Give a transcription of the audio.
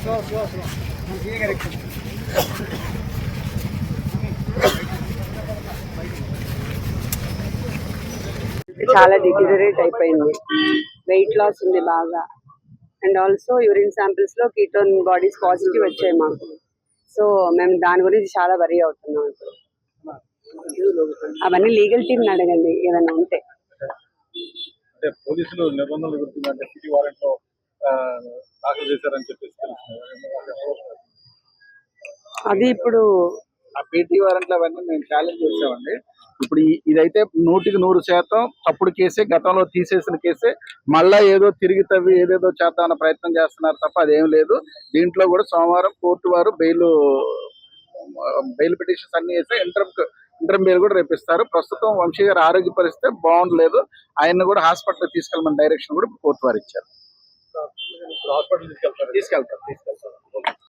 చాలా డిటీరియరేట్ అయిపోయింది. Weight loss ఉంది బాగా. అండ్ ఆల్సో యూరిన్ శాంపిల్స్ లో కీటోన్ బాడీస్ పాజిటివ్ వచ్చాయి మాకు. సో మేము దాని గురించి చాలా వరీ అవుతున్నాం ఇప్పుడు. అవన్నీ లీగల్ టీమ్ అడగండి ఏమైనా ఉంటే. పోలీసులు నిబంధనలు గుర్తుందంటే సిటీ వారెంట్ లో దాఖలు చేశారని చెప్పేసి అది ఇప్పుడు ఆ పీటీ వారెంట్లు అవన్నీ మేము ఛాలెంజ్ చేసామండి. ఇప్పుడు ఇదైతే 100% తప్పుడు కేసే, గతంలో తీసేసిన కేసే. మళ్ళా ఏదో తిరిగి తవ్వి ఏదేదో చేద్దామన్న ప్రయత్నం చేస్తున్నారు తప్ప అదేం లేదు. దీంట్లో కూడా సోమవారం కోర్టు వారు బెయిల్ పిటిషన్స్ అన్ని వేస్తే ఇంటర్మ్ బెయిల్ కూడా రేపిస్తారు. ప్రస్తుతం వంశీ గారి ఆరోగ్య పరిస్థితి బాగుండలేదు. ఆయన్ని కూడా హాస్పిటల్ తీసుకెళ్ళమని డైరెక్షన్ కూడా కోర్టు వారు ఇచ్చారు. హాస్పిటల్ తీసుకెళ్తారు.